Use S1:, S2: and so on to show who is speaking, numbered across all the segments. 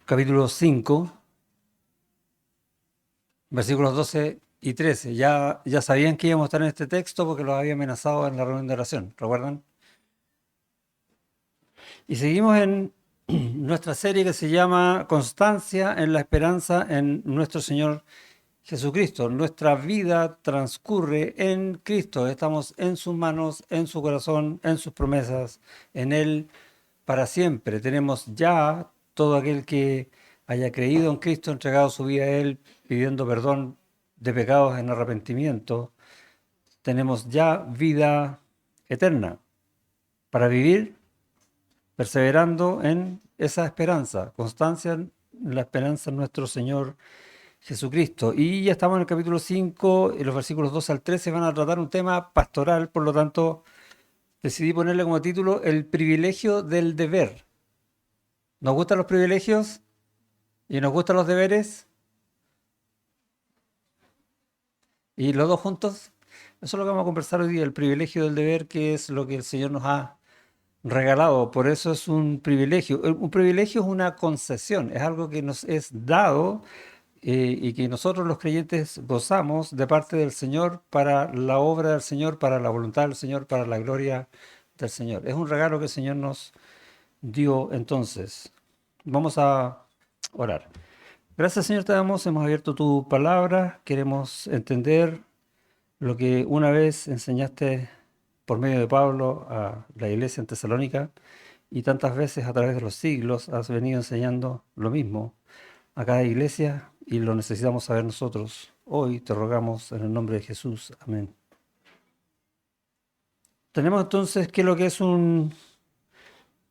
S1: capítulo 5, versículos 12 y 13. Ya sabían que íbamos a estar en este texto porque los había amenazado en la reunión de oración, ¿recuerdan? Y seguimos en nuestra serie que se llama Constancia en la esperanza en nuestro Señor Jesucristo. Nuestra vida transcurre en Cristo. Estamos en sus manos, en su corazón, en sus promesas, en Él para siempre. Tenemos ya todo aquel que haya creído en Cristo, entregado su vida a Él, pidiendo perdón de pecados en arrepentimiento. Tenemos ya vida eterna para vivir perseverando en esa esperanza, constancia en la esperanza en nuestro Señor Jesucristo. Y ya estamos en el capítulo 5, y los versículos 2 al 13 van a tratar un tema pastoral, por lo tanto decidí ponerle como título el privilegio del deber. ¿Nos gustan los privilegios y nos gustan los deberes? ¿Y los dos juntos? Eso es lo que vamos a conversar hoy día, el privilegio del deber, que es lo que el Señor nos ha regalado. Por eso es un privilegio. Un privilegio es una concesión, es algo que nos es dado y que nosotros los creyentes gozamos de parte del Señor para la obra del Señor, para la voluntad del Señor, para la gloria del Señor. Es un regalo que el Señor nos dio entonces. Vamos a orar. Gracias, Señor, te damos, hemos abierto tu palabra, queremos entender lo que una vez enseñaste por medio de Pablo a la iglesia en Tesalónica y tantas veces a través de los siglos has venido enseñando lo mismo a cada iglesia y lo necesitamos saber nosotros. Hoy te rogamos en el nombre de Jesús. Amén. Tenemos entonces que lo que es un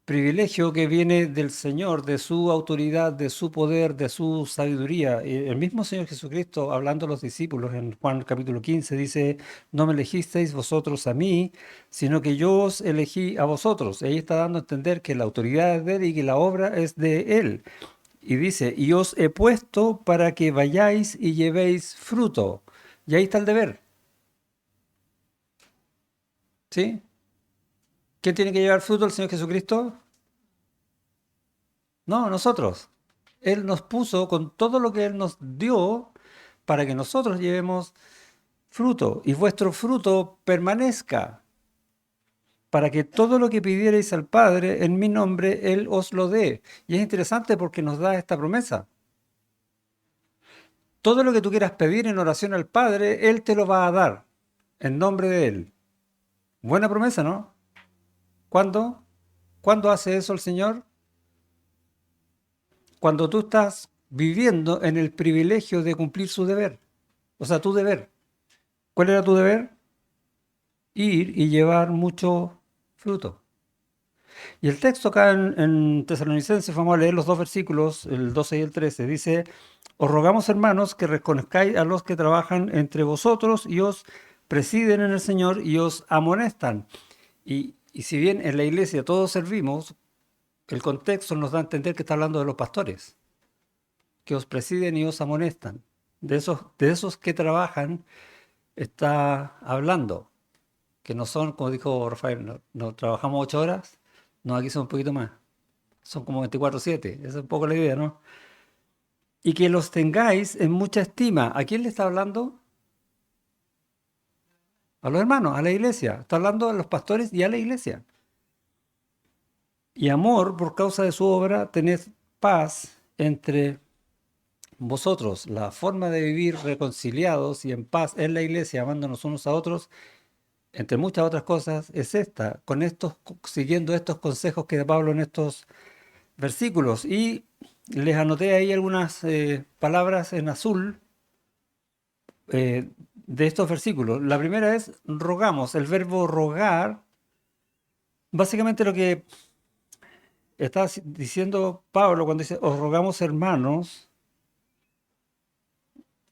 S1: privilegio que viene del Señor, de su autoridad, de su poder, de su sabiduría. Y el mismo Señor Jesucristo, hablando a los discípulos en Juan capítulo 15, dice, no me elegisteis vosotros a mí, sino que yo os elegí a vosotros. Y ahí está dando a entender que la autoridad es de Él y que la obra es de Él. Y dice, y os he puesto para que vayáis y llevéis fruto. Y ahí está el deber, ¿sí? ¿Quién tiene que llevar fruto? ¿El Señor Jesucristo? No, nosotros. Él nos puso con todo lo que Él nos dio para que nosotros llevemos fruto y vuestro fruto permanezca, para que todo lo que pidierais al Padre en mi nombre, Él os lo dé. Y es interesante porque nos da esta promesa. Todo lo que tú quieras pedir en oración al Padre, Él te lo va a dar en nombre de Él. Buena promesa, ¿no? ¿Cuándo? ¿Cuándo hace eso el Señor? Cuando tú estás viviendo en el privilegio de cumplir su deber. O sea, tu deber. ¿Cuál era tu deber? Ir y llevar mucho fruto. Y el texto acá en Tesalonicenses, vamos a leer los dos versículos, el 12 y el 13, dice, os rogamos hermanos que reconozcáis a los que trabajan entre vosotros y os presiden en el Señor y os amonestan. Y si bien en la iglesia todos servimos, el contexto nos da a entender que está hablando de los pastores, que os presiden y os amonestan. De esos que trabajan está hablando, que no son, como dijo Rafael, no trabajamos 8 horas, no, aquí son un poquito más, son como 24/7, esa es un poco la idea, ¿no? Y que los tengáis en mucha estima. ¿A quién le está hablando? A los hermanos, a la iglesia. Está hablando a los pastores y a la iglesia. Y amor, por causa de su obra, tened paz entre vosotros. La forma de vivir reconciliados y en paz en la iglesia, amándonos unos a otros, entre muchas otras cosas, es esta, siguiendo estos consejos que da Pablo en estos versículos. Y les anoté ahí algunas palabras en azul de estos versículos. La primera es rogamos. El verbo rogar, básicamente lo que está diciendo Pablo cuando dice os rogamos hermanos,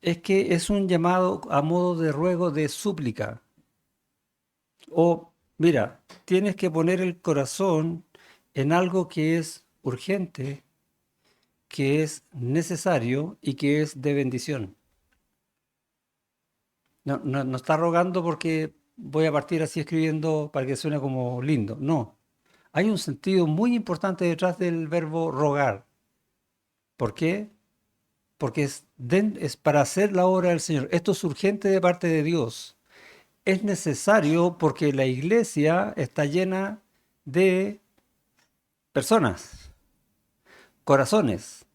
S1: es que es un llamado a modo de ruego, de súplica. O, mira, tienes que poner el corazón en algo que es urgente, que es necesario y que es de bendición. No está rogando porque voy a partir así escribiendo para que suene como lindo. No. Hay un sentido muy importante detrás del verbo rogar. ¿Por qué? Porque es para hacer la obra del Señor. Esto es urgente de parte de Dios. Es necesario porque la iglesia está llena de personas, corazones,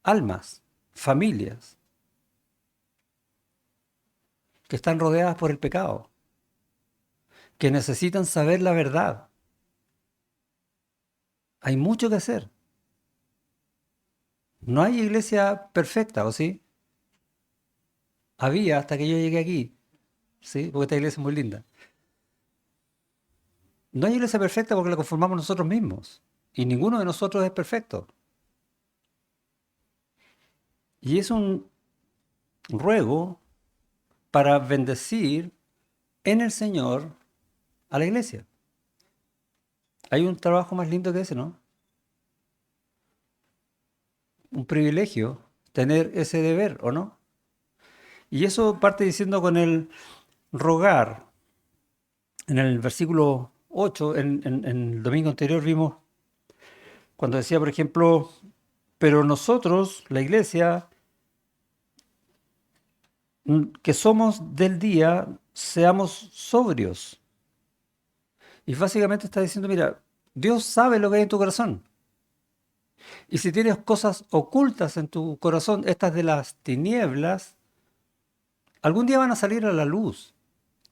S1: almas, familias que están rodeadas por el pecado, que necesitan saber la verdad. Hay mucho que hacer. No hay iglesia perfecta, ¿o sí? Había hasta que yo llegué aquí, ¿sí? Porque esta iglesia es muy linda. No hay iglesia perfecta porque la conformamos nosotros mismos. Y ninguno de nosotros es perfecto. Y es un ruego para bendecir en el Señor a la iglesia. Hay un trabajo más lindo que ese, ¿no? Un privilegio tener ese deber, ¿o no? Y eso parte diciendo con el rogar. En el versículo 8, en el domingo anterior vimos cuando decía, por ejemplo, pero nosotros, la iglesia, que somos del día, seamos sobrios. Y básicamente está diciendo, mira, Dios sabe lo que hay en tu corazón. Y si tienes cosas ocultas en tu corazón, estas de las tinieblas, algún día van a salir a la luz,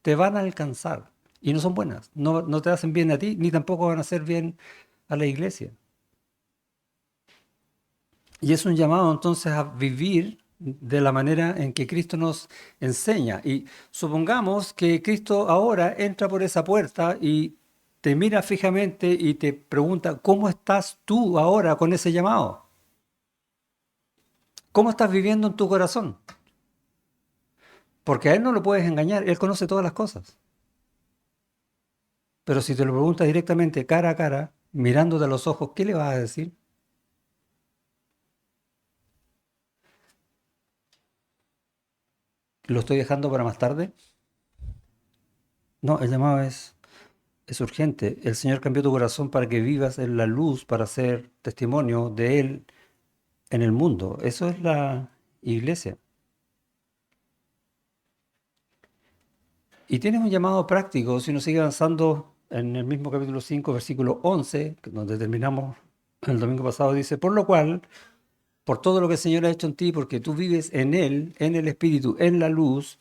S1: te van a alcanzar. Y no son buenas, no te hacen bien a ti, ni tampoco van a hacer bien a la iglesia. Y es un llamado entonces a vivir de la manera en que Cristo nos enseña. Y supongamos que Cristo ahora entra por esa puerta y te mira fijamente y te pregunta, ¿cómo estás tú ahora con ese llamado? ¿Cómo estás viviendo en tu corazón? Porque a Él no lo puedes engañar, Él conoce todas las cosas. Pero si te lo preguntas directamente, cara a cara, mirándote a los ojos, ¿qué le vas a decir? ¿Lo estoy dejando para más tarde? No, el llamado es urgente. El Señor cambió tu corazón para que vivas en la luz, para ser testimonio de Él en el mundo. Eso es la iglesia. Y tienes un llamado práctico, si uno sigue avanzando en el mismo capítulo 5, versículo 11, donde terminamos el domingo pasado, dice, por lo cual, por todo lo que el Señor ha hecho en ti, porque tú vives en Él, en el Espíritu, en la luz,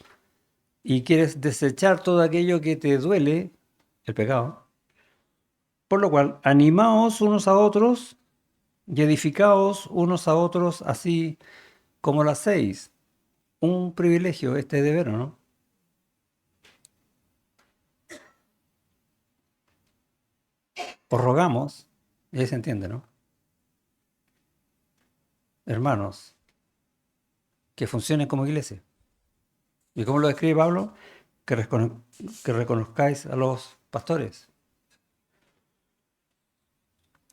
S1: y quieres desechar todo aquello que te duele, el pecado, por lo cual, animaos unos a otros y edificaos unos a otros así como lo hacéis. Un privilegio este deber, ¿o no? Os rogamos, y ahí se entiende, ¿no? Hermanos, que funcionen como iglesia. ¿Y cómo lo describe Pablo? Que reconozcáis a los pastores,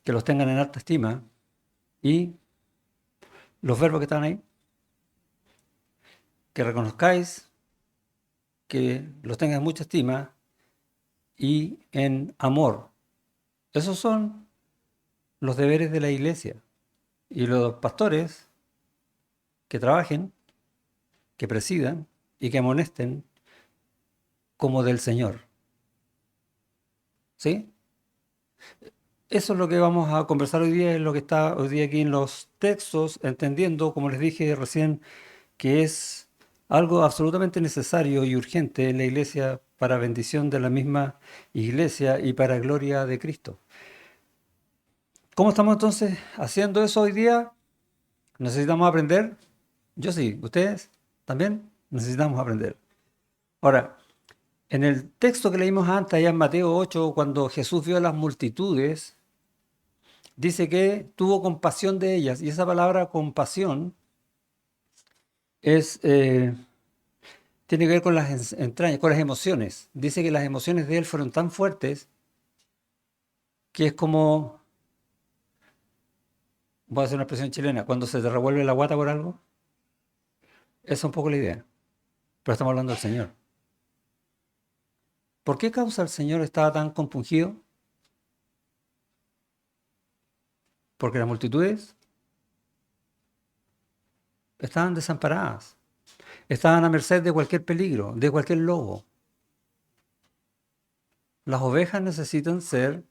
S1: que los tengan en alta estima y los verbos que están ahí, que reconozcáis, que los tengan en mucha estima y en amor. Esos son los deberes de la iglesia. Y los pastores que trabajen, que presidan y que amonesten como del Señor. ¿Sí? Eso es lo que vamos a conversar hoy día, es lo que está hoy día aquí en los textos, entendiendo, como les dije recién, que es algo absolutamente necesario y urgente en la iglesia para bendición de la misma iglesia y para gloria de Cristo. ¿Cómo estamos entonces haciendo eso hoy día? ¿Necesitamos aprender? Yo sí, ¿ustedes también? Necesitamos aprender. Ahora, en el texto que leímos antes, allá en Mateo 8, cuando Jesús vio a las multitudes, dice que tuvo compasión de ellas. Y esa palabra compasión es, tiene que ver con las entrañas, con las emociones. Dice que las emociones de él fueron tan fuertes que es como, voy a hacer una expresión chilena, cuando se te revuelve la guata por algo. Esa es un poco la idea. Pero estamos hablando del Señor. ¿Por qué causa el Señor estaba tan compungido? Porque las multitudes estaban desamparadas, estaban a merced de cualquier peligro, de cualquier lobo. Las ovejas necesitan ser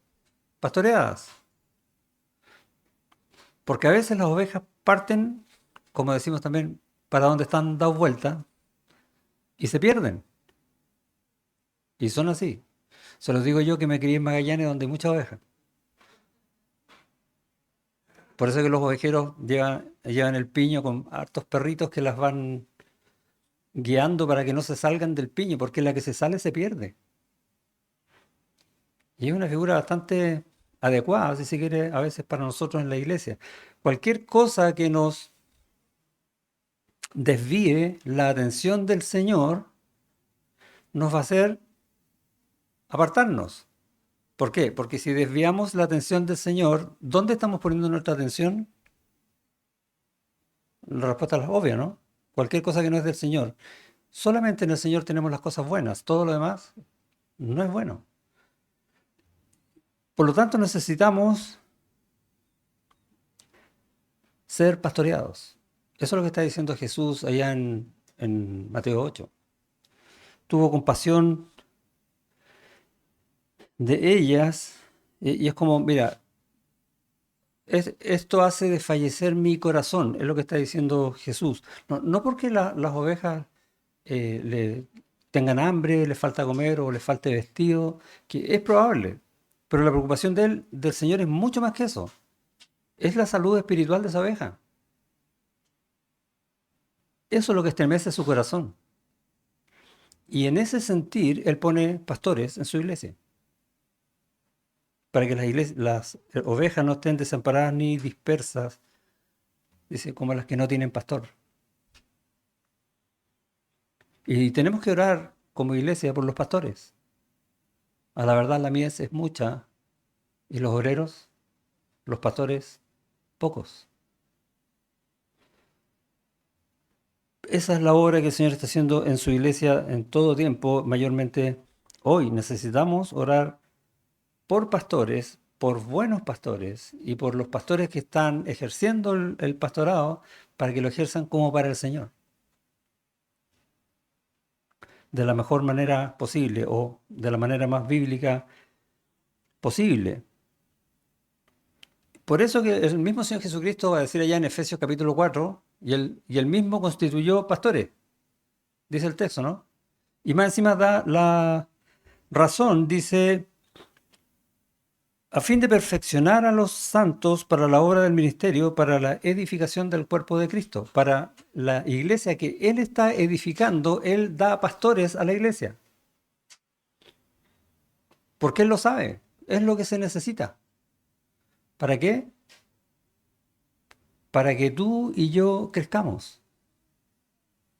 S1: pastoreadas, porque a veces las ovejas parten, como decimos también, para donde están dados vuelta y se pierden. Y son así. Se los digo yo que me crié en Magallanes donde hay muchas ovejas. Por eso que los ovejeros llevan el piño con hartos perritos que las van guiando para que no se salgan del piño, porque la que se sale se pierde. Y es una figura bastante adecuada, si se quiere, a veces para nosotros en la iglesia. Cualquier cosa que nos desvíe la atención del Señor nos va a hacer apartarnos. ¿Por qué? Porque si desviamos la atención del Señor, ¿dónde estamos poniendo nuestra atención? La respuesta es obvia, ¿no? Cualquier cosa que no es del Señor. Solamente en el Señor tenemos las cosas buenas, todo lo demás no es bueno. Por lo tanto, necesitamos ser pastoreados. Eso es lo que está diciendo Jesús allá en Mateo 8. Tuvo compasión de ellas y es como, mira, esto hace desfallecer mi corazón, es lo que está diciendo Jesús. No porque las ovejas le tengan hambre, les falta comer o les falte vestido, que es probable, pero la preocupación del Señor es mucho más que eso. Es la salud espiritual de esa oveja. Eso es lo que estremece su corazón. Y en ese sentir, Él pone pastores en su iglesia, para que las ovejas no estén desamparadas ni dispersas, dice, como las que no tienen pastor. Y tenemos que orar como iglesia por los pastores. A la verdad la mies es mucha y los obreros, los pastores, pocos. Esa es la obra que el Señor está haciendo en su iglesia en todo tiempo, mayormente hoy. Necesitamos orar por pastores, por buenos pastores y por los pastores que están ejerciendo el pastorado para que lo ejerzan como para el Señor, de la mejor manera posible o de la manera más bíblica posible. Por eso que el mismo Señor Jesucristo va a decir allá en Efesios capítulo 4, y él mismo constituyó pastores, dice el texto, ¿no? Y más encima da la razón, dice, a fin de perfeccionar a los santos para la obra del ministerio, para la edificación del cuerpo de Cristo, para la iglesia que Él está edificando, Él da pastores a la iglesia. Porque Él lo sabe, es lo que se necesita. ¿Para qué? Para que tú y yo crezcamos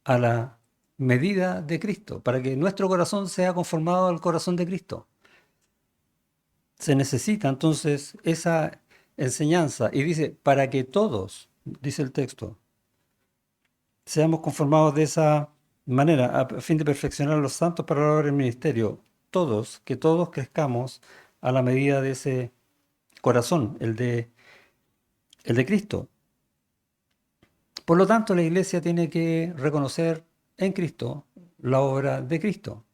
S1: a la medida de Cristo, para que nuestro corazón sea conformado al corazón de Cristo. Se necesita entonces esa enseñanza y dice, para que todos, dice el texto, seamos conformados de esa manera, a fin de perfeccionar a los santos para la obra del ministerio. Todos, que todos crezcamos a la medida de ese corazón, el de Cristo. Por lo tanto, la iglesia tiene que reconocer en Cristo la obra de Cristo.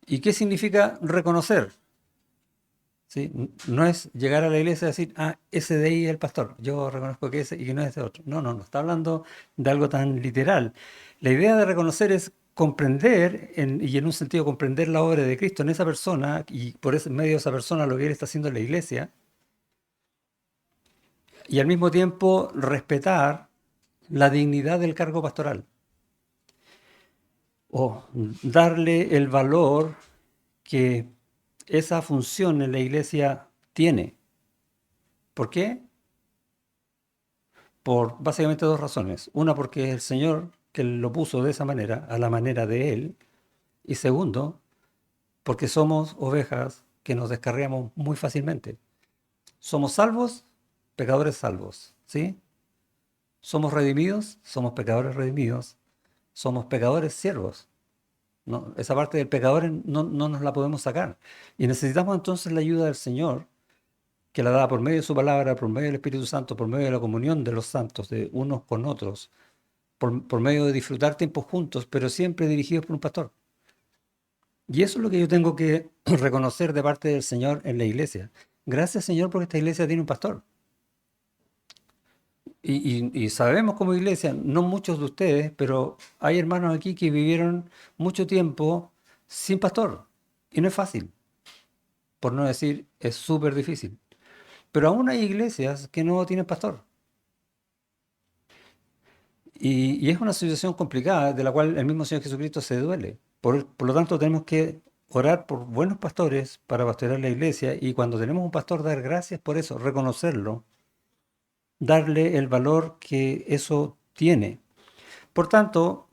S1: ¿Y qué significa reconocer? ¿Sí? No es llegar a la iglesia y decir, ese de ahí es el pastor, yo reconozco que ese y que no es ese otro. No está hablando de algo tan literal. La idea de reconocer es comprender, y en un sentido comprender la obra de Cristo en esa persona, y por ese medio de esa persona lo que Él está haciendo en la iglesia, y al mismo tiempo respetar la dignidad del cargo pastoral, o darle el valor que esa función en la iglesia tiene. ¿Por qué? Por básicamente dos razones. Una, porque es el Señor que lo puso de esa manera, a la manera de Él. Y segundo, porque somos ovejas que nos descarriamos muy fácilmente. Somos salvos, pecadores salvos. ¿Sí? Somos redimidos, somos pecadores redimidos. Somos pecadores siervos. ¿No? Esa parte del pecador no nos la podemos sacar. Y necesitamos entonces la ayuda del Señor que la da por medio de su palabra, por medio del Espíritu Santo, por medio de la comunión de los santos, de unos con otros, por medio de disfrutar tiempos juntos, pero siempre dirigidos por un pastor. Y eso es lo que yo tengo que reconocer de parte del Señor en la iglesia. Gracias, Señor, porque esta iglesia tiene un pastor. Y sabemos como iglesia, no muchos de ustedes, pero hay hermanos aquí que vivieron mucho tiempo sin pastor. Y no es fácil, por no decir, es súper difícil. Pero aún hay iglesias que no tienen pastor. Y es una situación complicada de la cual el mismo Señor Jesucristo se duele. Por lo tanto, tenemos que orar por buenos pastores para pastorear la iglesia y cuando tenemos un pastor, dar gracias por eso, reconocerlo, darle el valor que eso tiene. Por tanto,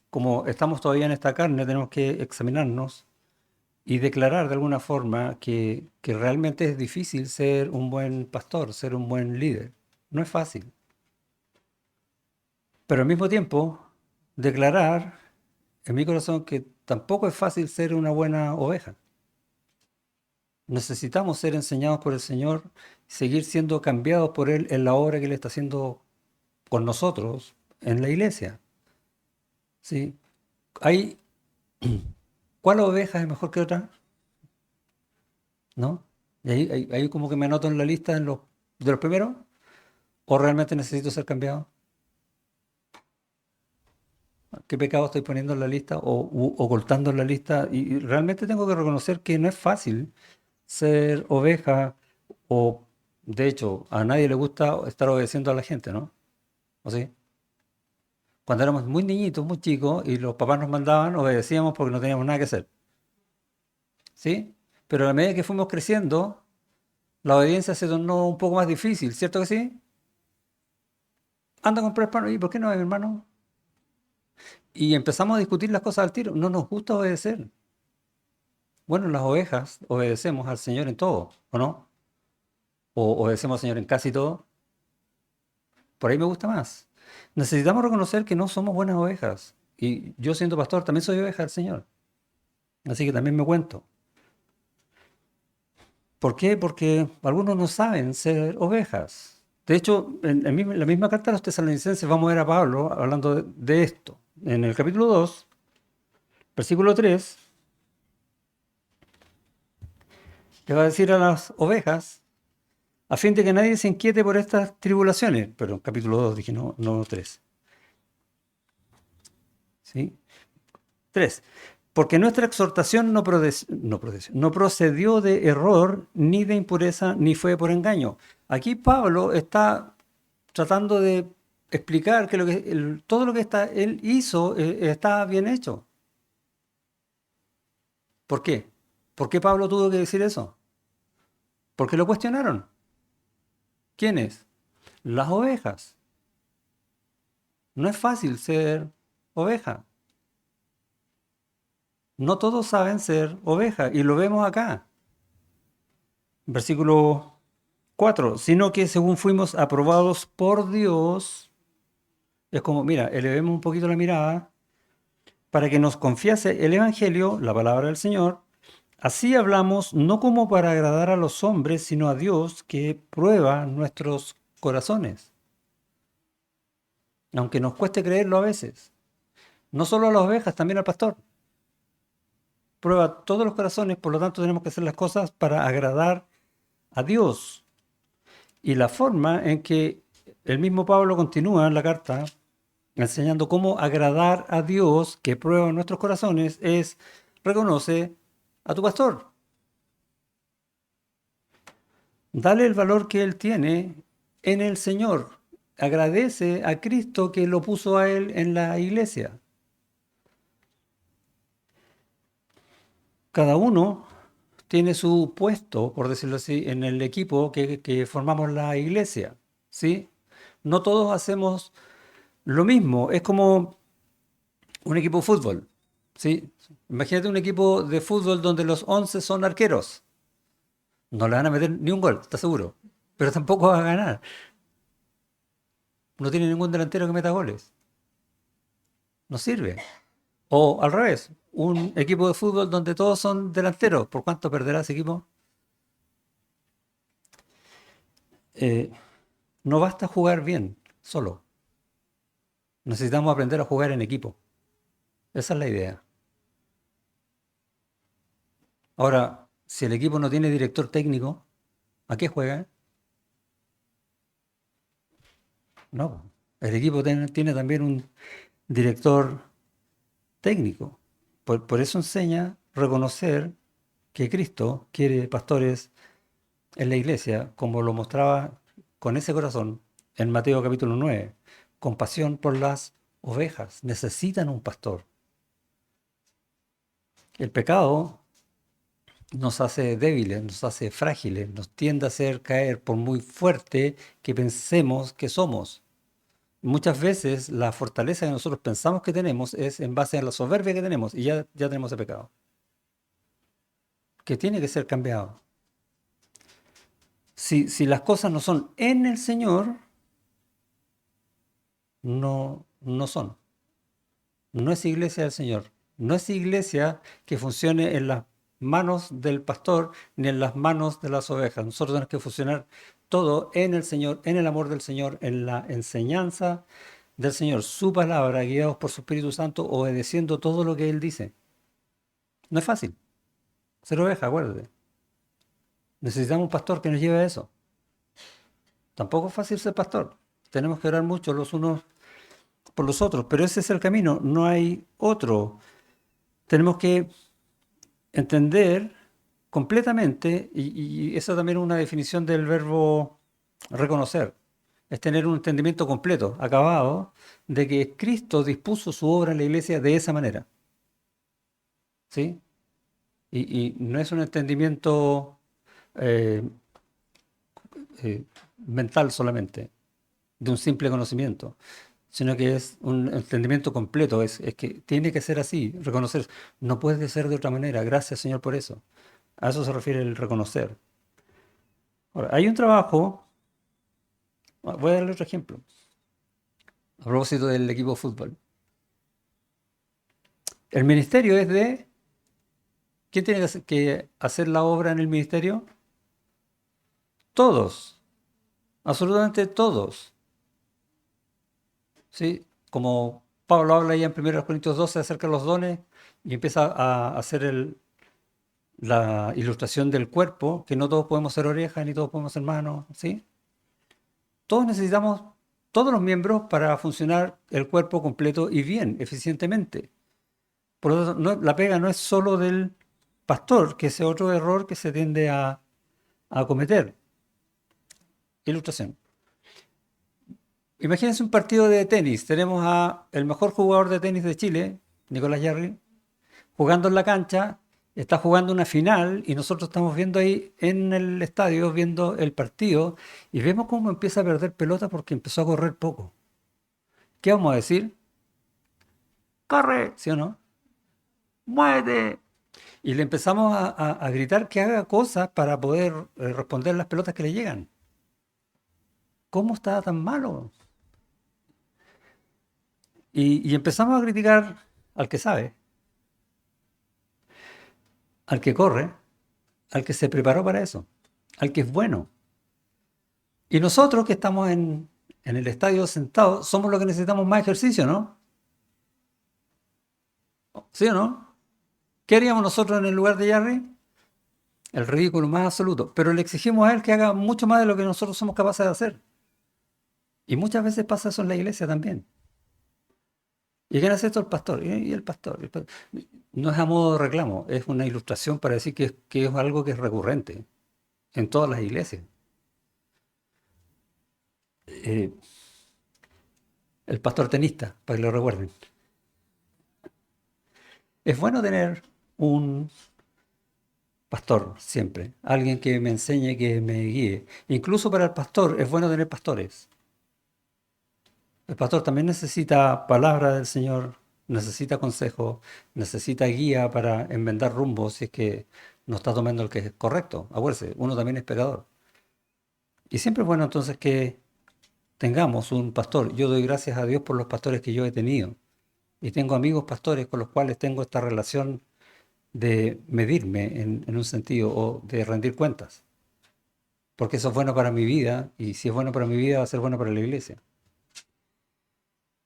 S1: como estamos todavía en esta carne, tenemos que examinarnos y declarar de alguna forma que realmente es difícil ser un buen pastor, ser un buen líder. No es fácil. Pero al mismo tiempo, declarar en mi corazón que tampoco es fácil ser una buena oveja. Necesitamos ser enseñados por el Señor, seguir siendo cambiados por Él en la obra que Él está haciendo con nosotros en la iglesia. ¿Sí? Hay, ¿cuál oveja es mejor que otra? ¿No? Y ahí como que me anoto en la lista de los primeros, o realmente necesito ser cambiado. ¿Qué pecado estoy poniendo en la lista o ocultando en la lista? Y realmente tengo que reconocer que no es fácil ser oveja o, de hecho, a nadie le gusta estar obedeciendo a la gente, ¿no? ¿O sí? Cuando éramos muy niñitos, muy chicos, y los papás nos mandaban, obedecíamos porque no teníamos nada que hacer, ¿sí? Pero a la medida que fuimos creciendo, la obediencia se tornó un poco más difícil, ¿cierto que sí? Anda a comprar pan, ¿y por qué no, mi hermano? Y empezamos a discutir las cosas al tiro. No nos gusta obedecer. Bueno, las ovejas obedecemos al Señor en todo, ¿o no? O obedecemos al Señor en casi todo. Por ahí me gusta más. Necesitamos reconocer que no somos buenas ovejas. Y yo siendo pastor también soy oveja del Señor. Así que también me cuento. ¿Por qué? Porque algunos no saben ser ovejas. De hecho, en la misma carta a los tesalonicenses vamos a ver a Pablo hablando de esto. En el capítulo 2, versículo 3, le va a decir a las ovejas, a fin de que nadie se inquiete por estas tribulaciones. Perdón, capítulo 2 dije, no 3. ¿Sí? 3. Porque nuestra exhortación no procedió de error, ni de impureza, ni fue por engaño. Aquí Pablo está tratando de explicar que, todo lo que él hizo está bien hecho. ¿Por qué? ¿Por qué Pablo tuvo que decir eso? Porque lo cuestionaron. ¿Quiénes? Las ovejas. No es fácil ser oveja. No todos saben ser oveja y lo vemos acá. Versículo 4, sino que según fuimos aprobados por Dios, es como, mira, elevemos un poquito la mirada para que nos confiase el Evangelio, la palabra del Señor. Así hablamos no como para agradar a los hombres, sino a Dios que prueba nuestros corazones, aunque nos cueste creerlo a veces. No solo a las ovejas, también al pastor. Prueba todos los corazones, por lo tanto tenemos que hacer las cosas para agradar a Dios. Y la forma en que el mismo Pablo continúa en la carta enseñando cómo agradar a Dios que prueba nuestros corazones es reconoce a tu pastor. Dale el valor que él tiene en el Señor. Agradece a Cristo que lo puso a él en la iglesia. Cada uno tiene su puesto, por decirlo así, en el equipo que formamos la iglesia, ¿sí? No todos hacemos lo mismo. Es como un equipo de fútbol, ¿sí? Imagínate un equipo de fútbol donde los 11 son arqueros. No le van a meter ni un gol, está seguro. Pero tampoco va a ganar. No tiene ningún delantero que meta goles. No sirve. O al revés, un equipo de fútbol donde todos son delanteros. ¿Por cuánto perderá ese equipo? eh, no basta jugar bien solo. Necesitamos aprender a jugar en equipo. Esa es la idea. Ahora, si el equipo no tiene director técnico, ¿a qué juega? No. El equipo tiene también un director técnico. Por eso enseña reconocer que Cristo quiere pastores en la iglesia, como lo mostraba con ese corazón en Mateo capítulo 9, compasión por las ovejas. Necesitan un pastor. El pecado nos hace débiles, nos hace frágiles, nos tiende a hacer caer por muy fuerte que pensemos que somos. Muchas veces la fortaleza que nosotros pensamos que tenemos es en base a la soberbia que tenemos y ya tenemos el pecado, que tiene que ser cambiado. Si las cosas no son en el Señor, no son. No es iglesia del Señor. No es iglesia que funcione en las manos del pastor ni en las manos de las ovejas. Nosotros tenemos que funcionar todo en el Señor, en el amor del Señor, en la enseñanza del Señor, su palabra, guiados por su Espíritu Santo, obedeciendo todo lo que Él dice. No es fácil ser oveja, acuérdate. Necesitamos un pastor que nos lleve a eso. Tampoco es fácil ser pastor. Tenemos que orar mucho los unos por los otros, pero ese es el camino, no hay otro. Tenemos que entender completamente, y esa también es una definición del verbo reconocer, es tener un entendimiento completo, acabado, de que Cristo dispuso su obra en la iglesia de esa manera. ¿Sí? Y no es un entendimiento eh, mental solamente, de un simple conocimiento, sino que es un entendimiento completo, es que tiene que ser así, reconocer, no puede ser de otra manera, gracias Señor por eso. A eso se refiere el reconocer. Ahora, hay un trabajo, voy a darle otro ejemplo, a propósito del equipo de fútbol. El ministerio es de, ¿quién tiene que hacer la obra en el ministerio? Todos, absolutamente todos. ¿Sí? Como Pablo habla ya en 1 Corintios 12 acerca de los dones y empieza a hacer la ilustración del cuerpo, que no todos podemos ser orejas ni todos podemos ser manos, ¿sí? Todos necesitamos, todos los miembros para funcionar el cuerpo completo y bien, eficientemente. Por lo tanto, la pega no es solo del pastor, que ese es otro error que se tiende a cometer. Ilustración. Imagínense un partido de tenis. Tenemos a el mejor jugador de tenis de Chile, Nicolás Jarry, jugando en la cancha, está jugando una final y nosotros estamos viendo ahí en el estadio, viendo el partido y vemos cómo empieza a perder pelota porque empezó a correr poco. ¿Qué vamos a decir? ¡Corre! ¿Sí o no? ¡Muévete! Y le empezamos a gritar que haga cosas para poder responder las pelotas que le llegan. ¿Cómo está tan malo? Y empezamos a criticar al que sabe, al que corre, al que se preparó para eso, al que es bueno. Y nosotros que estamos en el estadio sentados, somos los que necesitamos más ejercicio, ¿no? ¿Sí o no? ¿Qué haríamos nosotros en el lugar de Jarry? El ridículo más absoluto. Pero le exigimos a él que haga mucho más de lo que nosotros somos capaces de hacer. Y muchas veces pasa eso en la iglesia también. ¿Y quién hace esto? El pastor. Y el pastor. No es a modo de reclamo, es una ilustración para decir que es algo que es recurrente en todas las iglesias. Eh, el pastor tenista, para que lo recuerden. Es bueno tener un pastor siempre, alguien que me enseñe, que me guíe. Incluso para el pastor es bueno tener pastores. El pastor también necesita palabra del Señor, necesita consejo, necesita guía para enmendar rumbos si es que no está tomando el que es correcto. Acuérdese, uno también es pecador. Y siempre es bueno entonces que tengamos un pastor. Yo doy gracias a Dios por los pastores que yo he tenido. Y tengo amigos pastores con los cuales tengo esta relación de medirme en un sentido o de rendir cuentas. porque eso es bueno para mi vida, y si es bueno para mi vida, va a ser bueno para la iglesia.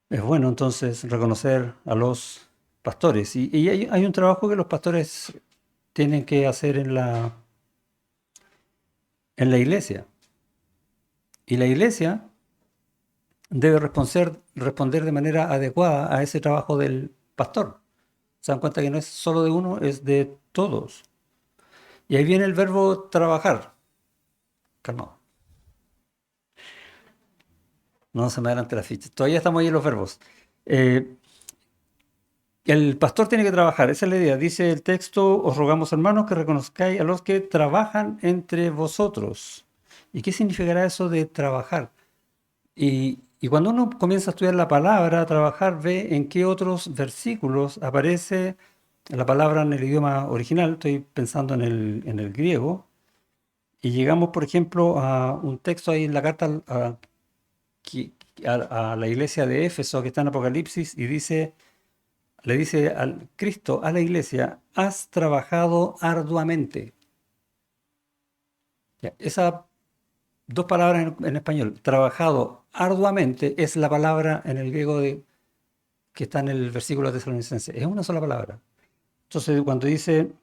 S1: Es bueno entonces reconocer a los pastores. Y hay un trabajo que los pastores tienen que hacer en la iglesia. Y la iglesia debe responder de manera adecuada a ese trabajo del pastor. Se dan cuenta que no es solo de uno, es de todos. Y ahí viene el verbo trabajar. Calmado. No se me adelante la ficha. Todavía estamos ahí en los verbos. Eh, el pastor tiene que trabajar, esa es la idea. Dice el texto, os rogamos hermanos que reconozcáis a los que trabajan entre vosotros. ¿Y qué significará eso de trabajar? Y cuando uno comienza a estudiar la palabra, trabajar, ve en qué otros versículos aparece la palabra en el idioma original. Estoy pensando en el griego. Y llegamos, por ejemplo, a un texto ahí en la carta a la iglesia de Éfeso, que está en Apocalipsis, y le dice al Cristo, a la iglesia, has trabajado arduamente. Ya, esas dos palabras en español, trabajado arduamente, es la palabra en el griego que está en el versículo de Tesalonicenses. Es una sola palabra. Entonces, cuando dice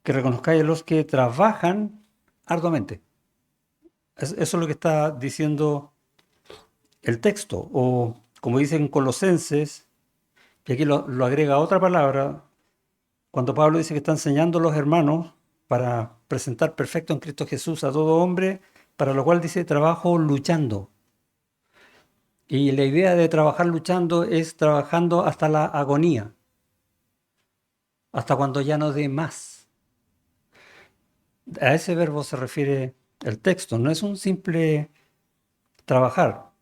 S1: que reconozcáis a los que trabajan arduamente, eso es lo que está diciendo el texto. O como dice en Colosenses, que aquí lo agrega otra palabra, cuando Pablo dice que está enseñando a los hermanos para presentar perfecto en Cristo Jesús a todo hombre, para lo cual dice trabajo luchando. Y la idea de trabajar luchando es trabajando hasta la agonía, hasta cuando ya no dé más. A ese verbo se refiere el texto, no es un simple trabajar.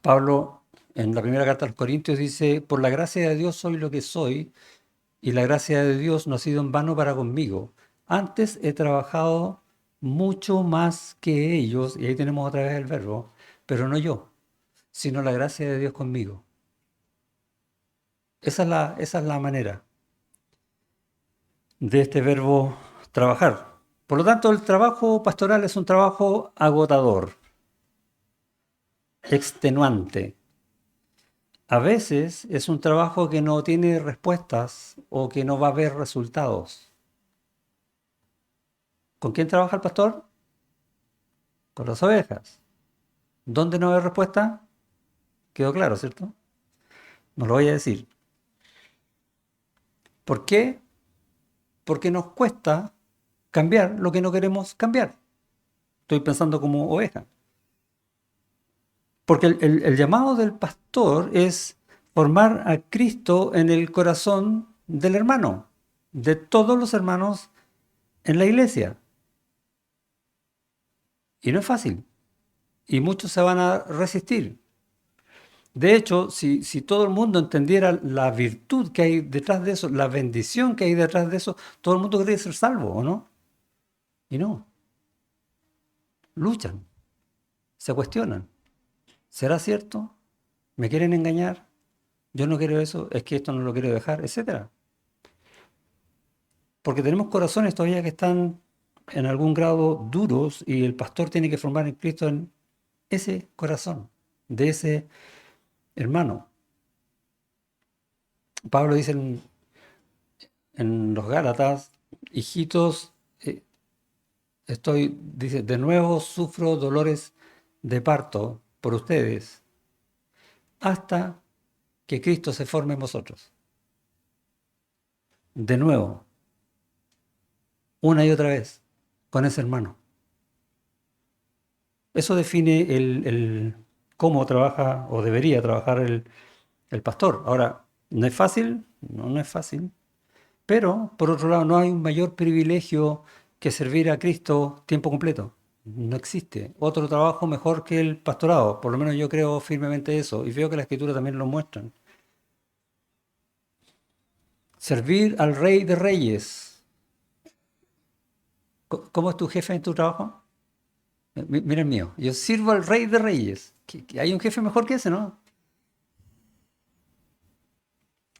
S1: Pablo en la primera carta a los Corintios dice, por la gracia de Dios soy lo que soy, y la gracia de Dios no ha sido en vano para conmigo. Antes he trabajado mucho más que ellos, y ahí tenemos otra vez el verbo, pero no yo, sino la gracia de Dios conmigo. Esa es la manera de este verbo trabajar. Por lo tanto, el trabajo pastoral es un trabajo agotador, extenuante. A veces es un trabajo que no tiene respuestas o que no va a haber resultados. ¿Con quién trabaja el pastor? Con las ovejas. ¿Dónde no hay respuesta? Quedó claro, ¿cierto? No lo voy a decir. ¿Por qué? Porque nos cuesta cambiar lo que no queremos cambiar. Estoy pensando como oveja. Porque el llamado del pastor es formar a Cristo en el corazón del hermano, de todos los hermanos en la iglesia. Y no es fácil. Y muchos se van a resistir. De hecho, si todo el mundo entendiera la virtud que hay detrás de eso, la bendición que hay detrás de eso, todo el mundo querría ser salvo, ¿o no? Y no. Luchan, se cuestionan. ¿Será cierto? ¿Me quieren engañar? Yo no quiero eso, es que esto no lo quiero dejar, etcétera. Porque tenemos corazones todavía que están en algún grado duros y el pastor tiene que formar en Cristo en ese corazón, de ese hermano. Pablo dice en los Gálatas, hijitos, dice, de nuevo sufro dolores de parto por ustedes, hasta que Cristo se forme en vosotros. De nuevo, una y otra vez, con ese hermano. Eso define cómo trabaja o debería trabajar el pastor. Ahora, ¿no es fácil? No, no es fácil. Pero, por otro lado, no hay un mayor privilegio que servir a Cristo tiempo completo. No existe otro trabajo mejor que el pastorado. Por lo menos yo creo firmemente eso. Y veo que la Escritura también lo muestran. Servir al Rey de Reyes. ¿Cómo es tu jefe en tu trabajo? Mira el mío. Yo sirvo al Rey de Reyes. ¿Que hay un jefe mejor que ese, no?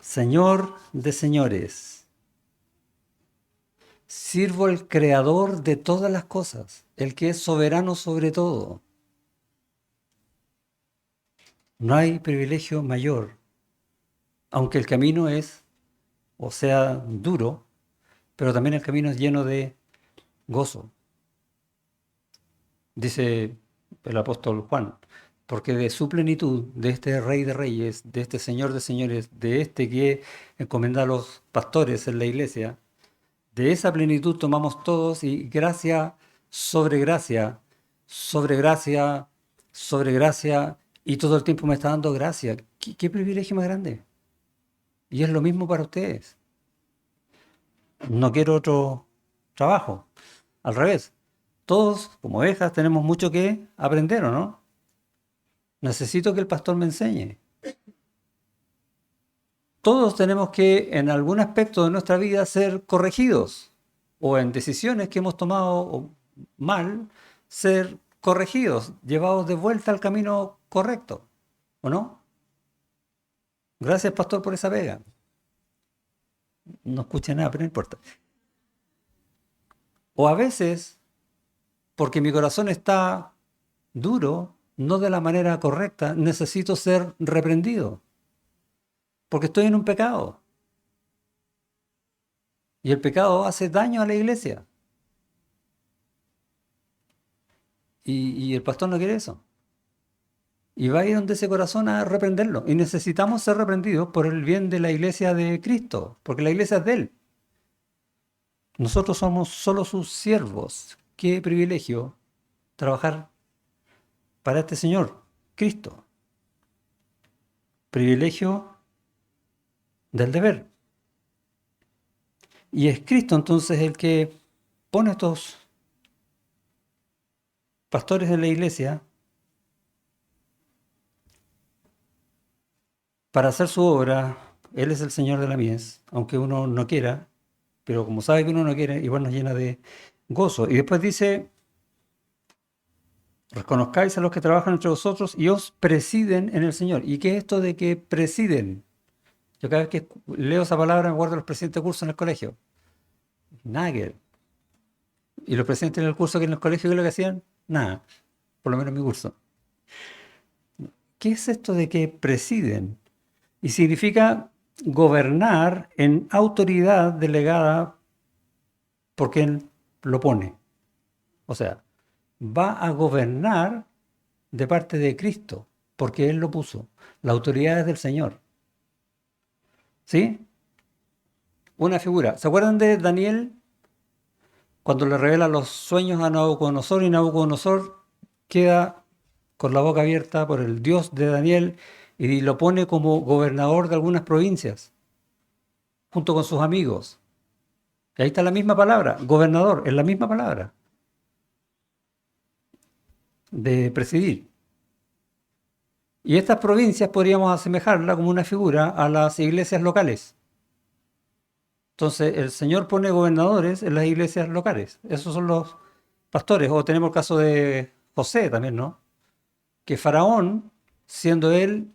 S1: Señor de señores. Sirvo al creador de todas las cosas, el que es soberano sobre todo. No hay privilegio mayor, aunque el camino es, o sea, duro, pero también el camino es lleno de gozo. Dice el apóstol Juan, porque de su plenitud, de este Rey de Reyes, de este Señor de Señores, de este que encomienda a los pastores en la iglesia, de esa plenitud tomamos todos y gracia sobre gracia, sobre gracia, sobre gracia, y todo el tiempo me está dando gracia. ¿Qué privilegio más grande? Y es lo mismo para ustedes. No quiero otro trabajo. Al revés. Todos, como ovejas, tenemos mucho que aprender, ¿o no? Necesito que el pastor me enseñe. Todos tenemos que, en algún aspecto de nuestra vida, ser corregidos. O en decisiones que hemos tomado mal, ser corregidos, llevados de vuelta al camino correcto. ¿O no? Gracias, pastor, por esa pega. No escuché nada, pero no importa. O a veces, porque mi corazón está duro, no de la manera correcta, necesito ser reprendido, porque estoy en un pecado. Y el pecado hace daño a la iglesia. Y el pastor no quiere eso. Y va a ir donde ese corazón a reprenderlo. Y necesitamos ser reprendidos por el bien de la iglesia de Cristo, porque la iglesia es de Él. Nosotros somos solo sus siervos. Qué privilegio trabajar para este Señor, Cristo. Privilegio del deber. Y es Cristo entonces el que pone estos pastores de la iglesia para hacer su obra. Él es el Señor de la mies, aunque uno no quiera, pero como sabe que uno no quiere, igual nos llena de gozo. Y después dice, reconozcáis a los que trabajan entre vosotros y os presiden en el Señor. ¿Y qué es esto de que presiden? Yo cada vez que leo esa palabra me acuerdo de los presidentes de curso en el colegio. Nada que ver. Y los presidentes en el curso que en el colegio, ¿qué es lo que hacían? Nada, por lo menos en mi curso. ¿Qué es esto de que presiden? Y significa gobernar en autoridad delegada por quien lo pone. O sea, va a gobernar de parte de Cristo, porque Él lo puso. La autoridad es del Señor. ¿Sí? Una figura. ¿Se acuerdan de Daniel cuando le revela los sueños a Nabucodonosor y Nabucodonosor queda con la boca abierta por el Dios de Daniel y lo pone como gobernador de algunas provincias, junto con sus amigos? Y ahí está la misma palabra, gobernador, es la misma palabra de presidir. Y estas provincias podríamos asemejarla como una figura a las iglesias locales. Entonces el Señor pone gobernadores en las iglesias locales. Esos son los pastores. O tenemos el caso de José también, ¿no? Que Faraón, siendo él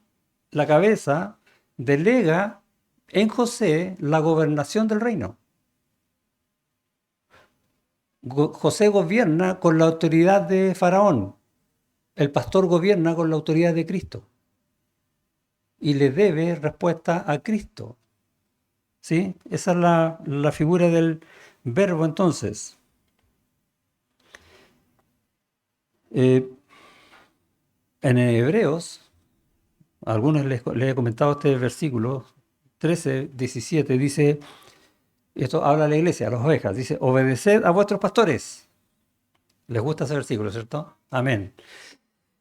S1: la cabeza, delega en José la gobernación del reino. José gobierna con la autoridad de Faraón. El pastor gobierna con la autoridad de Cristo. Y le debe respuesta a Cristo. ¿Sí? Esa es la figura del verbo entonces. En Hebreos, a algunos les he comentado este versículo 13, 17, dice, esto habla a la iglesia, a las ovejas, dice, obedeced a vuestros pastores. Les gusta ese versículo, ¿cierto? Amén.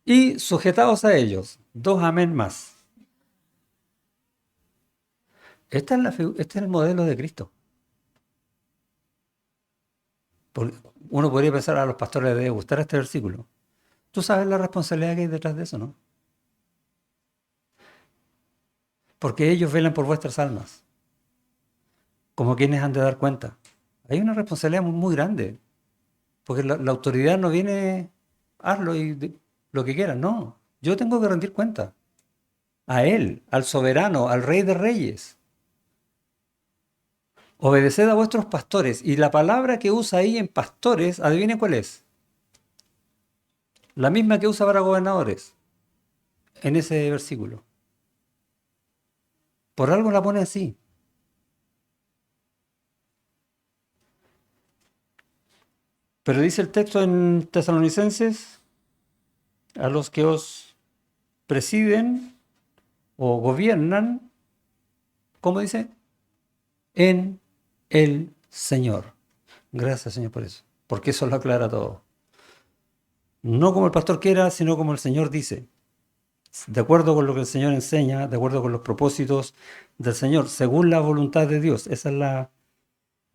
S1: Y sujetaos a ellos. Dos amén más. Este es el modelo de Cristo. Uno podría pensar a los pastores les debe gustar este versículo. Tú sabes la responsabilidad que hay detrás de eso, ¿no? Porque ellos velan por vuestras almas, como quienes han de dar cuenta. Hay una responsabilidad muy grande, porque la autoridad no viene, hazlo y lo que quieras, no. Yo tengo que rendir cuenta a Él, al soberano, al Rey de Reyes. Obedeced a vuestros pastores. Y la palabra que usa ahí en pastores, adivinen cuál es. La misma que usa para gobernadores en ese versículo. Por algo la pone así. Pero dice el texto en Tesalonicenses, a los que os presiden o gobiernan, ¿cómo dice? En el Señor. Gracias, Señor, por eso. Porque eso lo aclara todo. No como el pastor quiera, sino como el Señor dice. De acuerdo con lo que el Señor enseña, de acuerdo con los propósitos del Señor, según la voluntad de Dios. Esa es la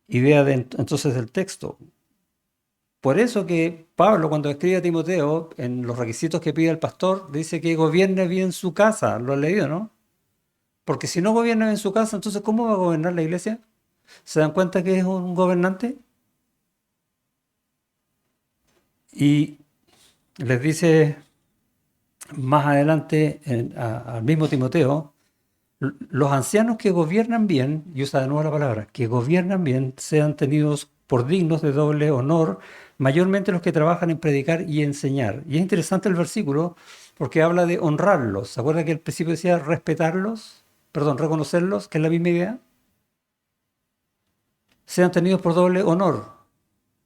S1: idea entonces del texto. Por eso que Pablo, cuando escribe a Timoteo, en los requisitos que pide el pastor, dice que gobierne bien su casa. Lo has leído, ¿no? Porque si no gobierna bien su casa, entonces ¿cómo va a gobernar la iglesia? ¿Se dan cuenta que es un gobernante? Y les dice más adelante al mismo Timoteo, los ancianos que gobiernan bien, y usa de nuevo la palabra, que gobiernan bien, sean tenidos por dignos de doble honor, mayormente los que trabajan en predicar y enseñar. Y es interesante el versículo porque habla de honrarlos. ¿Se acuerda que al principio decía respetarlos? Perdón, reconocerlos, que es la misma idea. Sean tenidos por doble honor,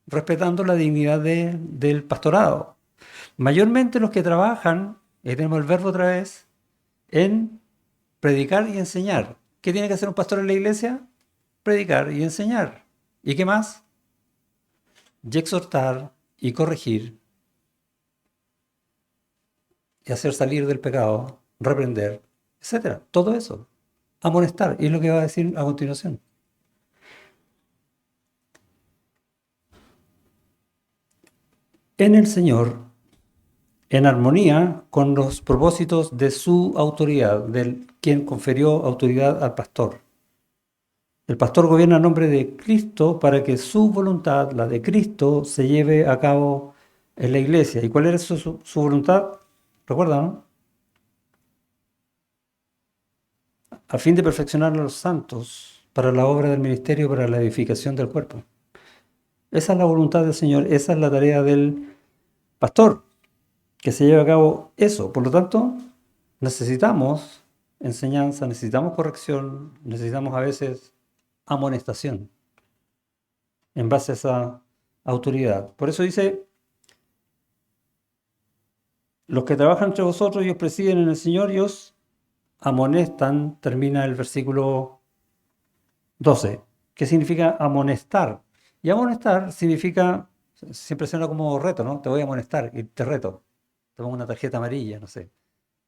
S1: respetando la dignidad del pastorado. Mayormente los que trabajan, y tenemos el verbo otra vez, en predicar y enseñar. ¿Qué tiene que hacer un pastor en la iglesia? Predicar y enseñar. ¿Y qué más? Y exhortar y corregir y hacer salir del pecado, reprender, etcétera. Todo eso. Amonestar. Y es lo que va a decir a continuación. En el Señor, en armonía con los propósitos de su autoridad, del quien confirió autoridad al pastor. El pastor gobierna a nombre de Cristo para que su voluntad, la de Cristo, se lleve a cabo en la iglesia. ¿Y cuál era su voluntad? Recuerda, ¿no? A fin de perfeccionar a los santos para la obra del ministerio, para la edificación del cuerpo. Esa es la voluntad del Señor, esa es la tarea del pastor, que se lleve a cabo eso. Por lo tanto, necesitamos enseñanza, necesitamos corrección, necesitamos a veces amonestación en base a esa autoridad. Por eso dice, los que trabajan entre vosotros y os presiden en el Señor y os amonestan, termina el versículo 12. ¿Qué significa amonestar? Y amonestar significa, siempre suena como reto, ¿no? Te voy a amonestar y te reto. Te pongo una tarjeta amarilla, no sé,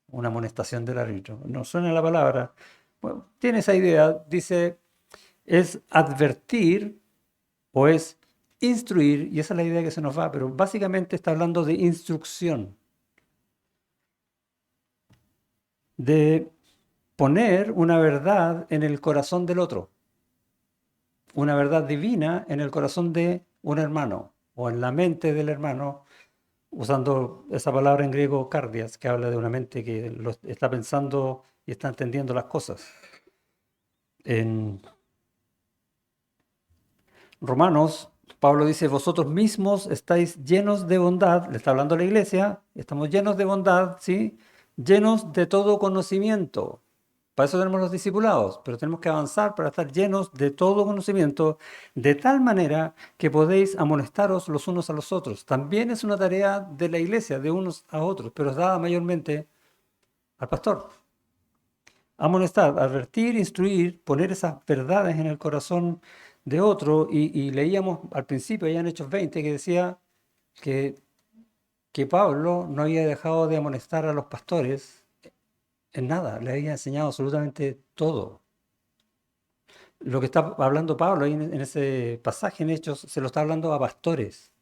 S1: una amonestación del árbitro. No suena la palabra. Bueno, tiene esa idea, dice, es advertir o es instruir, y esa es la idea que se nos va, pero básicamente está hablando de instrucción, de poner una verdad en el corazón del otro, una verdad divina en el corazón de un hermano o en la mente del hermano, usando esa palabra en griego cardias, que habla de una mente que está pensando y está entendiendo las cosas. En Romanos, Pablo dice, vosotros mismos estáis llenos de bondad, le está hablando a la iglesia, estamos llenos de bondad, ¿sí? Llenos de todo conocimiento. Para eso tenemos los discipulados, pero tenemos que avanzar para estar llenos de todo conocimiento, de tal manera que podéis amonestaros los unos a los otros. También es una tarea de la iglesia, de unos a otros, pero es dada mayormente al pastor. Amonestar, advertir, instruir, poner esas verdades en el corazón de otro. Y leíamos al principio, allá en Hechos 20, que decía que, que Pablo no había dejado de amonestar a los pastores en nada, le había enseñado absolutamente todo. Lo que está hablando Pablo ahí en ese pasaje en Hechos, se lo está hablando a pastores,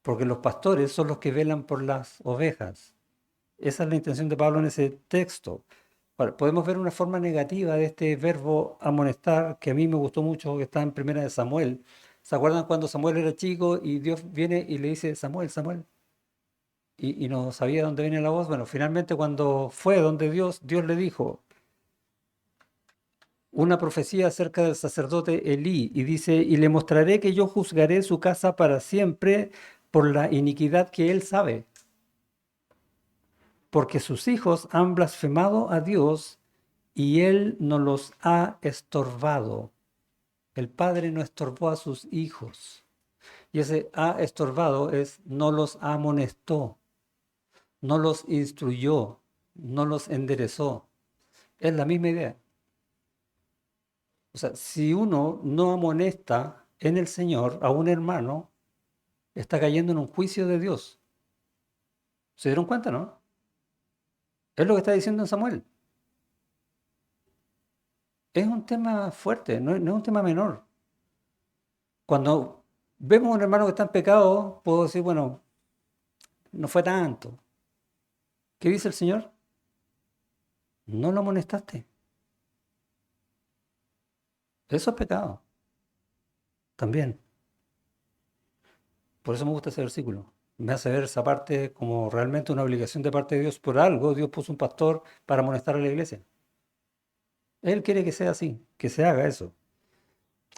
S1: porque los pastores son los que velan por las ovejas. Esa es la intención de Pablo en ese texto. Ahora, podemos ver una forma negativa de este verbo amonestar, que a mí me gustó mucho, que está en Primera de Samuel. ¿Se acuerdan cuando Samuel era chico y Dios viene y le dice, Samuel, Samuel? Y no sabía dónde venía la voz. Bueno, finalmente cuando fue donde Dios, Dios le dijo, una profecía acerca del sacerdote Elí y dice, y le mostraré que yo juzgaré su casa para siempre por la iniquidad que él sabe, porque sus hijos han blasfemado a Dios y él no los ha estorbado. El padre no estorbó a sus hijos. Y ese ha estorbado es no los amonestó, no los instruyó, no los enderezó. Es la misma idea. O sea, si uno no amonesta en el Señor a un hermano, está cayendo en un juicio de Dios. ¿Se dieron cuenta, no? Es lo que está diciendo en Samuel. Es un tema fuerte, no es un tema menor. Cuando vemos a un hermano que está en pecado, puedo decir, bueno, no fue tanto. ¿Qué dice el Señor? No lo amonestaste. Eso es pecado. También. Por eso me gusta ese versículo. Me hace ver esa parte como realmente una obligación de parte de Dios. Por algo Dios puso un pastor para amonestar a la iglesia. Él quiere que sea así, que se haga eso.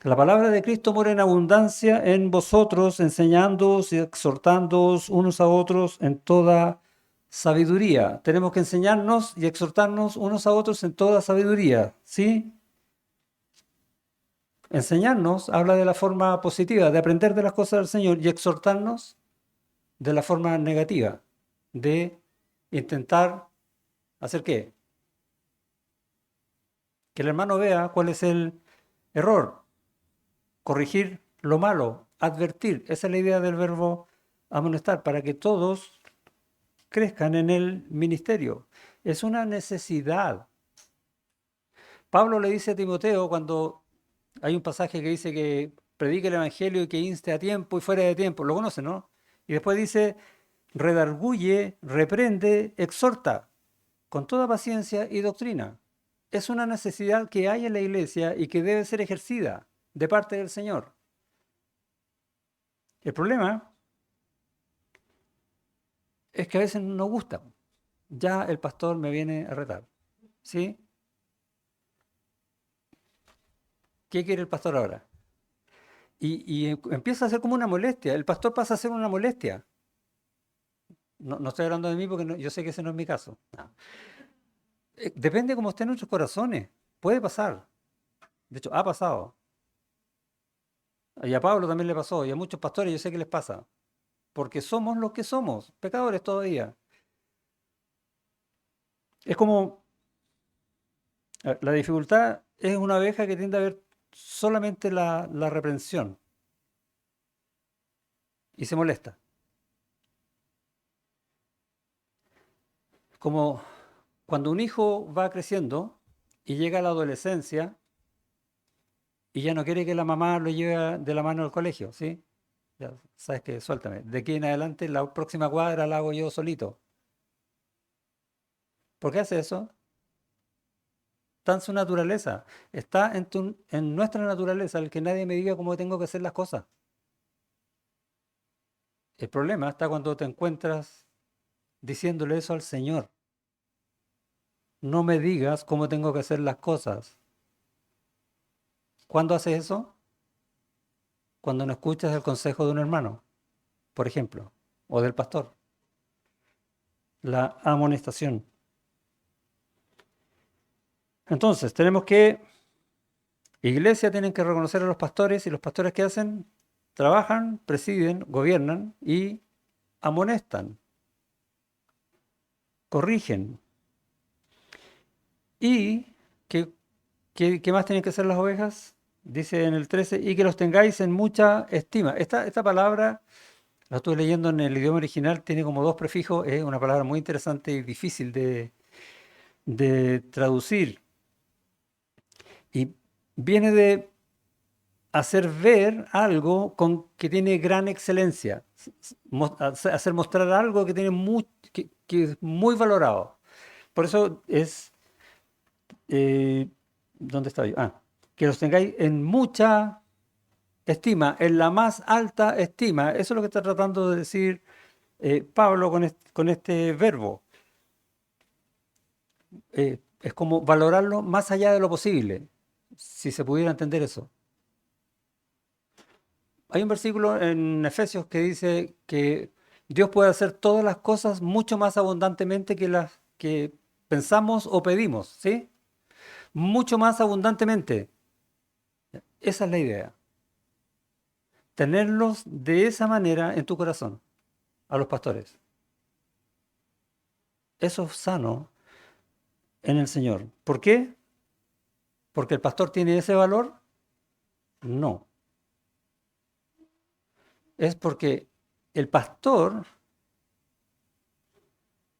S1: La palabra de Cristo mora en abundancia en vosotros, enseñándoos y exhortándoos unos a otros en toda sabiduría. Tenemos que enseñarnos y exhortarnos unos a otros en toda sabiduría, ¿sí? Enseñarnos habla de la forma positiva, de aprender de las cosas del Señor, y exhortarnos de la forma negativa, de intentar hacer qué? Que el hermano vea cuál es el error, corregir lo malo, advertir. Esa es la idea del verbo amonestar, para que todos crezcan en el ministerio. Es una necesidad. Pablo le dice a Timoteo cuando hay un pasaje que dice que predique el evangelio y que inste a tiempo y fuera de tiempo. Lo conoce, ¿no? Y después dice, redarguye, reprende, exhorta con toda paciencia y doctrina. Es una necesidad que hay en la iglesia y que debe ser ejercida de parte del Señor. El problema es que a veces no gusta. Ya el pastor me viene a retar. ¿Sí? ¿Qué quiere el pastor ahora? Y empieza a ser como una molestia. El pastor pasa a ser una molestia. No estoy hablando de mí porque yo sé que ese no es mi caso. No. Depende cómo estén nuestros corazones. Puede pasar. De hecho, ha pasado. Y a Pablo también le pasó. Y a muchos pastores yo sé que les pasa. Porque somos los que somos. Pecadores todavía. Es como la dificultad es una abeja que tiende a ver solamente la reprensión. Y se molesta. Como cuando un hijo va creciendo y llega a la adolescencia y ya no quiere que la mamá lo lleve de la mano al colegio, ¿sí? Ya sabes que suéltame. De aquí en adelante, la próxima cuadra la hago yo solito. ¿Por qué hace eso? Está en su naturaleza. Está en nuestra naturaleza el que nadie me diga cómo tengo que hacer las cosas. El problema está cuando te encuentras diciéndole eso al Señor. No me digas cómo tengo que hacer las cosas. ¿Cuándo haces eso? Cuando no escuchas el consejo de un hermano, por ejemplo, o del pastor. La amonestación. Entonces, tenemos que, iglesia tienen que reconocer a los pastores y los pastores ¿qué hacen? Trabajan, presiden, gobiernan y amonestan, corrigen. ¿Y qué más tienen que hacer las ovejas? Dice en el 13, y que los tengáis en mucha estima. Esta palabra, la estuve leyendo en el idioma original, tiene como dos prefijos, es una palabra muy interesante y difícil de traducir. Y viene de hacer ver algo que tiene gran excelencia, hacer mostrar algo que tiene que es muy valorado. Por eso es, eh, ¿dónde estaba yo? Que los tengáis en mucha estima, en la más alta estima. Eso es lo que está tratando de decir Pablo con este verbo. Es como valorarlo más allá de lo posible. si se pudiera entender eso. Hay un versículo en Efesios que dice que Dios puede hacer todas las cosas mucho más abundantemente que las que pensamos o pedimos, ¿sí? Mucho más abundantemente. Esa es la idea. Tenerlos de esa manera en tu corazón, a los pastores. Eso es sano en el Señor. ¿Por qué? ¿Porque el pastor tiene ese valor? No. Es porque el pastor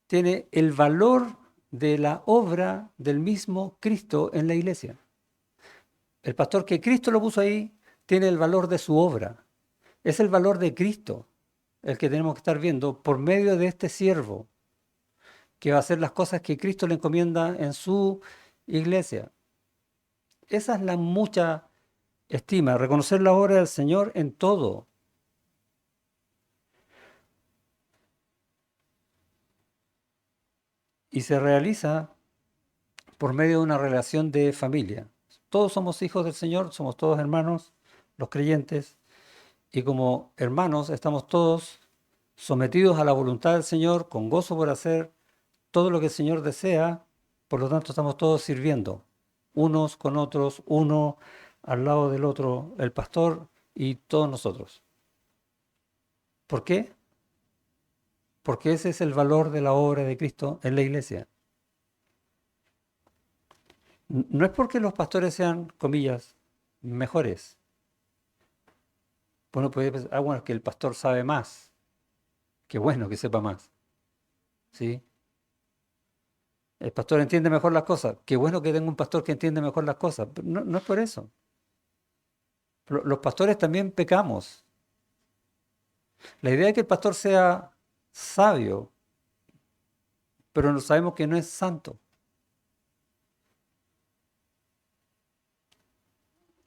S1: tiene el valor de la obra del mismo Cristo en la iglesia. El pastor que Cristo lo puso ahí tiene el valor de su obra. Es el valor de Cristo el que tenemos que estar viendo por medio de este siervo que va a hacer las cosas que Cristo le encomienda en su iglesia. Esa es la mucha estima, reconocer la obra del Señor en todo. Y se realiza por medio de una relación de familia. Todos somos hijos del Señor, somos todos hermanos, los creyentes, y como hermanos estamos todos sometidos a la voluntad del Señor, con gozo por hacer todo lo que el Señor desea, por lo tanto estamos todos sirviendo, unos con otros, uno al lado del otro, el pastor y todos nosotros. ¿Por qué? Porque ese es el valor de la obra de Cristo en la iglesia. No es porque los pastores sean, comillas, mejores. Uno puede pensar, bueno, es que el pastor sabe más. Qué bueno que sepa más. ¿Sí? El pastor entiende mejor las cosas. Qué bueno que tenga un pastor que entiende mejor las cosas. Pero no, no es por eso. Los pastores también pecamos. La idea es que el pastor sea sabio, pero no sabemos que no es santo.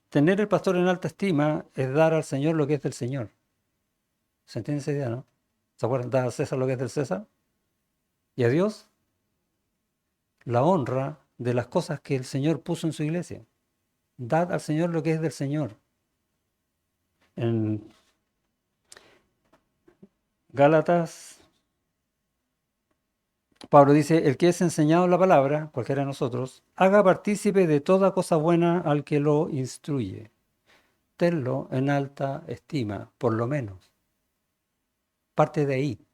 S1: Tener el pastor en alta estima es dar al Señor lo que es del Señor. ¿Se entiende esa idea, no? ¿Se acuerdan? Dar a César lo que es del César y a Dios la honra de las cosas que el Señor puso en su iglesia. Dad al Señor lo que es del Señor. En Gálatas, Pablo dice, el que es enseñado la palabra, cualquiera de nosotros, haga partícipe de toda cosa buena al que lo instruye. Tenlo en alta estima, por lo menos. Parte de ahí,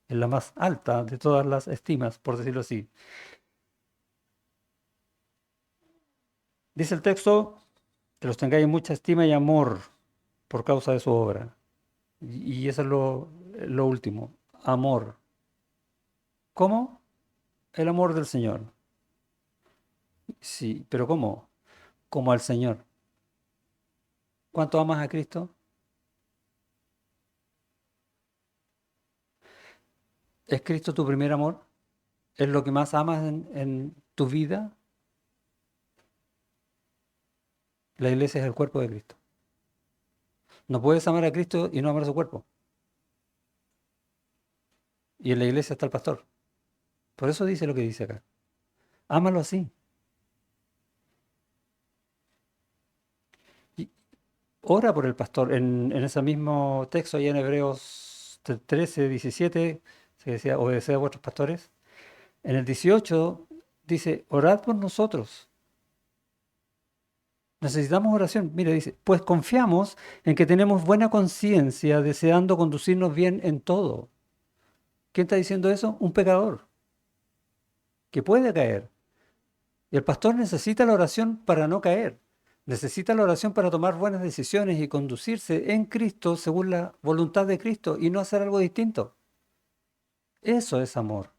S1: en la más alta de todas las estimas, por decirlo así. Dice el texto, que los tengáis en mucha estima y amor por causa de su obra. Y eso es lo último, amor. ¿Cómo? El amor del Señor. Sí, pero ¿cómo? Como al Señor. ¿Cuánto amas a Cristo? ¿Es Cristo tu primer amor? ¿Es lo que más amas en tu vida? La iglesia es el cuerpo de Cristo. No puedes amar a Cristo y no amar a su cuerpo. Y en la iglesia está el pastor. Por eso dice lo que dice acá. Ámalo así. Y ora por el pastor. En ese mismo texto, allá en Hebreos 13, 17, se decía, obedeced a vuestros pastores. En el 18 dice, orad por nosotros. Necesitamos oración. Mira, dice, pues confiamos en que tenemos buena conciencia, deseando conducirnos bien en todo. ¿Quién está diciendo eso? Un pecador, que puede caer. Y el pastor necesita la oración para no caer. Necesita la oración para tomar buenas decisiones y conducirse en Cristo según la voluntad de Cristo y no hacer algo distinto. Eso es amor.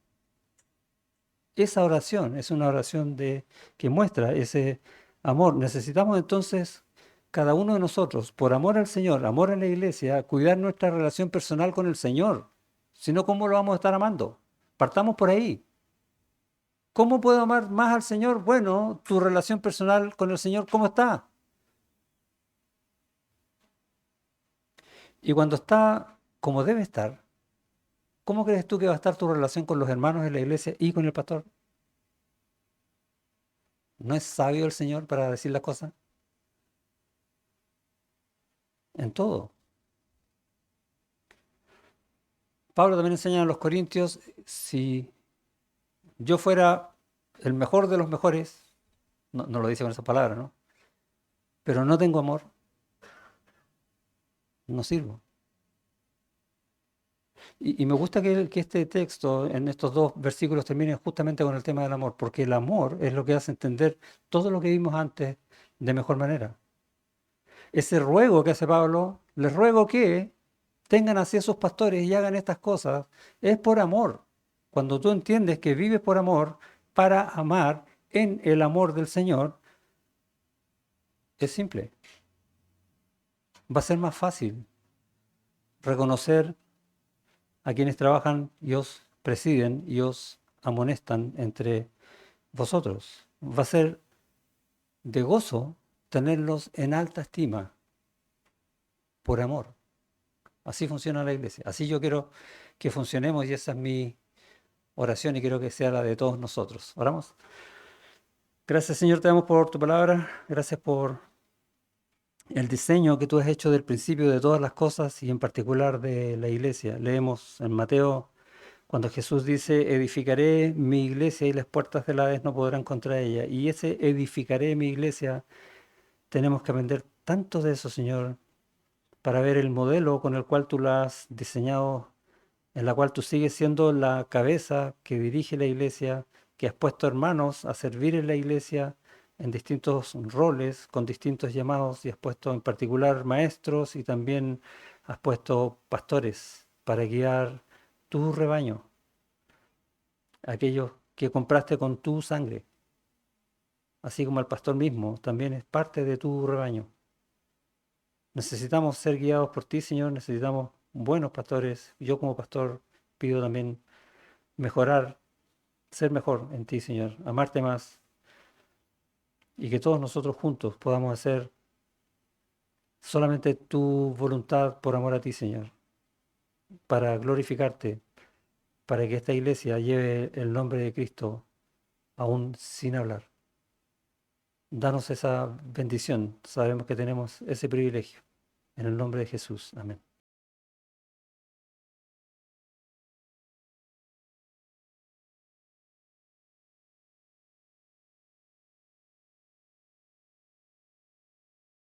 S1: Esa oración es una oración que muestra ese amor. Necesitamos entonces, cada uno de nosotros, por amor al Señor, amor a la iglesia, cuidar nuestra relación personal con el Señor. Si no, ¿cómo lo vamos a estar amando? Partamos por ahí. ¿Cómo puedo amar más al Señor? Bueno, tu relación personal con el Señor, ¿cómo está? Y cuando está como debe estar, ¿cómo crees tú que va a estar tu relación con los hermanos de la iglesia y con el pastor? ¿No es sabio el Señor para decir las cosas? En todo. Pablo también enseña a los corintios, si yo fuera el mejor de los mejores, no lo dice con esas palabras, ¿no? Pero no tengo amor, no sirvo. Y me gusta que este texto, en estos dos versículos, termine justamente con el tema del amor, porque el amor es lo que hace entender todo lo que vimos antes de mejor manera. Ese ruego que hace Pablo, les ruego que tengan así a sus pastores y hagan estas cosas, es por amor. Cuando tú entiendes que vives por amor, para amar en el amor del Señor, es simple. Va a ser más fácil reconocer a quienes trabajan y os presiden y os amonestan entre vosotros. Va a ser de gozo tenerlos en alta estima por amor. Así funciona la iglesia. Así yo quiero que funcionemos y esa es mi oración y quiero que sea la de todos nosotros. ¿Oramos? Gracias, Señor, te damos por tu palabra. Gracias por el diseño que tú has hecho del principio de todas las cosas y en particular de la iglesia. Leemos en Mateo cuando Jesús dice, edificaré mi iglesia y las puertas del Hades no podrán contra ella. Y ese edificaré mi iglesia, tenemos que aprender tanto de eso, Señor, para ver el modelo con el cual tú la has diseñado, en la cual tú sigues siendo la cabeza que dirige la iglesia, que has puesto hermanos a servir en la iglesia en distintos roles, con distintos llamados, y has puesto en particular maestros y también has puesto pastores para guiar tu rebaño, aquellos que compraste con tu sangre, así como el pastor mismo, también es parte de tu rebaño. Necesitamos ser guiados por ti, Señor, necesitamos buenos pastores. Yo como pastor pido también mejorar, ser mejor en ti, Señor, amarte más y que todos nosotros juntos podamos hacer solamente tu voluntad por amor a ti, Señor, para glorificarte, para que esta iglesia lleve el nombre de Cristo aún sin hablar. Danos esa bendición. Sabemos que tenemos ese privilegio. En el nombre de Jesús. Amén.